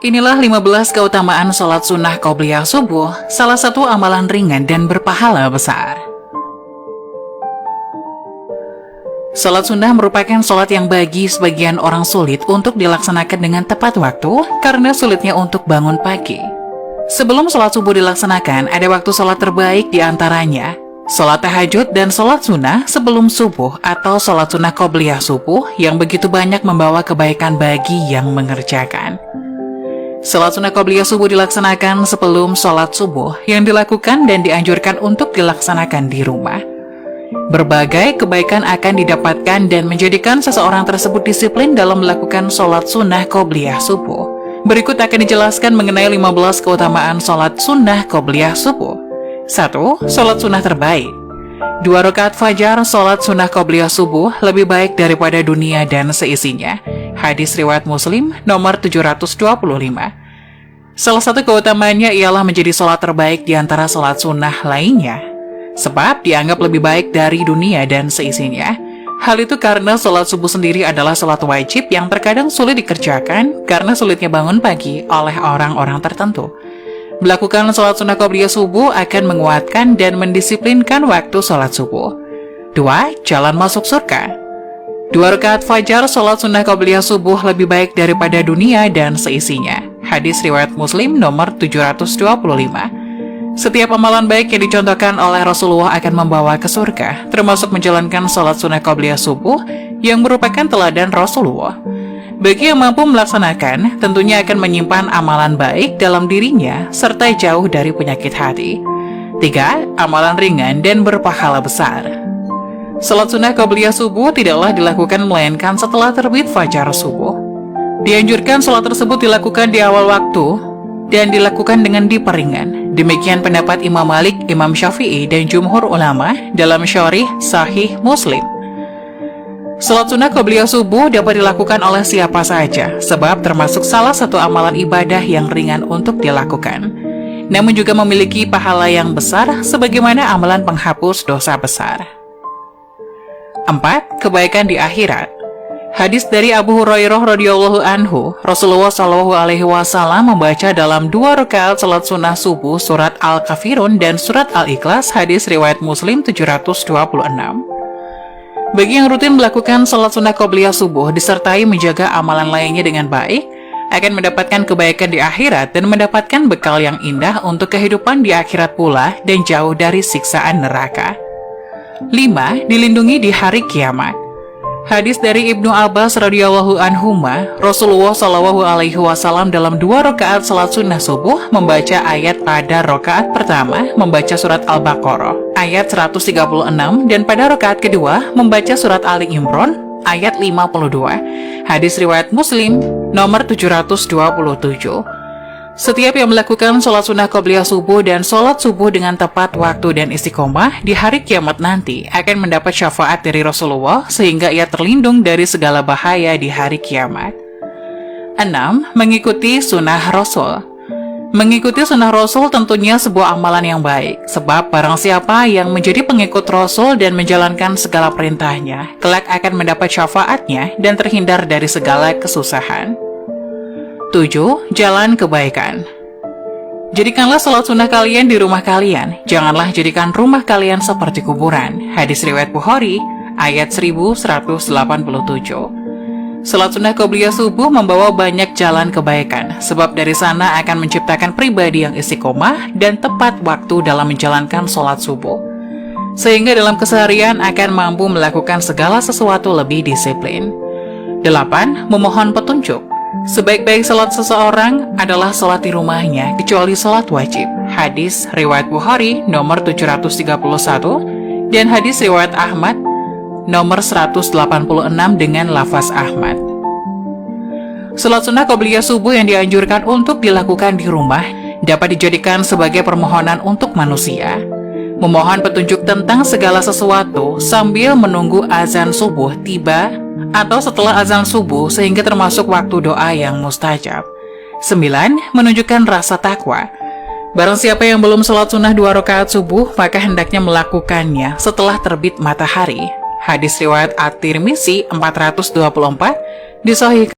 Inilah 15 keutamaan sholat sunnah qobliyah subuh, salah satu amalan ringan dan berpahala besar. Sholat sunnah merupakan sholat yang bagi sebagian orang sulit untuk dilaksanakan dengan tepat waktu karena sulitnya untuk bangun pagi. Sebelum sholat subuh dilaksanakan, ada waktu sholat terbaik diantaranya, sholat tahajud dan sholat sunnah sebelum subuh atau sholat sunnah qobliyah subuh yang begitu banyak membawa kebaikan bagi yang mengerjakan. Sholat sunnah qobliyah subuh dilaksanakan sebelum sholat subuh yang dilakukan dan dianjurkan untuk dilaksanakan di rumah. Berbagai kebaikan akan didapatkan dan menjadikan seseorang tersebut disiplin dalam melakukan sholat sunnah qobliyah subuh. Berikut akan dijelaskan mengenai 15 keutamaan sholat sunnah qobliyah subuh. 1. Sholat sunnah terbaik. 2 rakaat fajar sholat sunnah qobliyah subuh lebih baik daripada dunia dan seisinya. Hadis riwayat Muslim nomor 725. Salah satu keutamaannya ialah menjadi sholat terbaik di antara sholat sunnah lainnya, sebab dianggap lebih baik dari dunia dan seisinya. Hal itu karena sholat subuh sendiri adalah sholat wajib yang terkadang sulit dikerjakan karena sulitnya bangun pagi oleh orang-orang tertentu. Melakukan sholat sunnah qobliyah subuh akan menguatkan dan mendisiplinkan waktu sholat subuh. 2. Jalan masuk surga. 2 rakaat fajar sholat sunnah qobliyah subuh lebih baik daripada dunia dan seisinya. Hadis riwayat Muslim nomor 725. Setiap amalan baik yang dicontohkan oleh Rasulullah akan membawa ke surga, termasuk menjalankan sholat sunnah qobliyah subuh yang merupakan teladan Rasulullah. Bagi yang mampu melaksanakan, tentunya akan menyimpan amalan baik dalam dirinya, serta jauh dari penyakit hati. 3. Amalan ringan dan berpahala besar. Sholat sunnah qobliyah subuh tidaklah dilakukan melainkan setelah terbit fajar subuh. Dianjurkan sholat tersebut dilakukan di awal waktu dan dilakukan dengan diperingan. Demikian pendapat Imam Malik, Imam Syafi'i, dan jumhur ulama dalam syarih Sahih Muslim. Sholat sunnah qobliyah subuh dapat dilakukan oleh siapa saja, sebab termasuk salah satu amalan ibadah yang ringan untuk dilakukan, namun juga memiliki pahala yang besar sebagaimana amalan penghapus dosa besar. 4. Kebaikan di akhirat. Hadis dari Abu Hurairah radhiyallahu anhu, Rasulullah shallallahu alaihi wasallam membaca dalam 2 rakaat salat sunnah subuh surat Al-Kafirun dan surat Al-Ikhlas. Hadis riwayat Muslim 726. Bagi yang rutin melakukan salat sunnah qobliyah subuh disertai menjaga amalan lainnya dengan baik, akan mendapatkan kebaikan di akhirat dan mendapatkan bekal yang indah untuk kehidupan di akhirat pula dan jauh dari siksaan neraka. 5. Dilindungi di hari kiamat. Hadis dari Ibnu Abbas radhiyallahu anhuma, Rasulullah shallallahu alaihi wasallam dalam 2 rakaat salat sunnah subuh membaca ayat pada rakaat pertama membaca surat Al-Baqarah ayat 136 dan pada rakaat kedua membaca surat Ali Imran ayat 52. Hadis riwayat Muslim nomor 727. Setiap yang melakukan sholat sunnah qobliyah subuh dan sholat subuh dengan tepat waktu dan istiqomah di hari kiamat nanti akan mendapat syafaat dari Rasulullah sehingga ia terlindung dari segala bahaya di hari kiamat. 6. Mengikuti sunnah Rasul. Mengikuti sunnah Rasul tentunya sebuah amalan yang baik, sebab barang siapa yang menjadi pengikut Rasul dan menjalankan segala perintahnya, kelak akan mendapat syafaatnya dan terhindar dari segala kesusahan. 7. Jalan kebaikan. Jadikanlah sholat sunnah kalian di rumah kalian. Janganlah jadikan rumah kalian seperti kuburan. Hadis riwayat Bukhari, ayat 1187. Sholat sunnah qobliyah subuh membawa banyak jalan kebaikan, sebab dari sana akan menciptakan pribadi yang istiqomah dan tepat waktu dalam menjalankan sholat subuh, sehingga dalam keseharian akan mampu melakukan segala sesuatu lebih disiplin. 8. Memohon petunjuk. Sebaik-baik salat seseorang adalah salat di rumahnya, kecuali salat wajib. Hadis riwayat Bukhari nomor 731 dan hadis riwayat Ahmad nomor 186 dengan lafaz Ahmad. Salat sunnah qobliyah subuh yang dianjurkan untuk dilakukan di rumah dapat dijadikan sebagai permohonan untuk manusia. Memohon petunjuk tentang segala sesuatu sambil menunggu azan subuh tiba atau setelah azan subuh sehingga termasuk waktu doa yang mustajab. 9. Menunjukkan rasa takwa. Barang siapa yang belum sholat sunnah 2 rakaat subuh, maka hendaknya melakukannya setelah terbit matahari. Hadis riwayat At-Tirmizi 424 disahihkan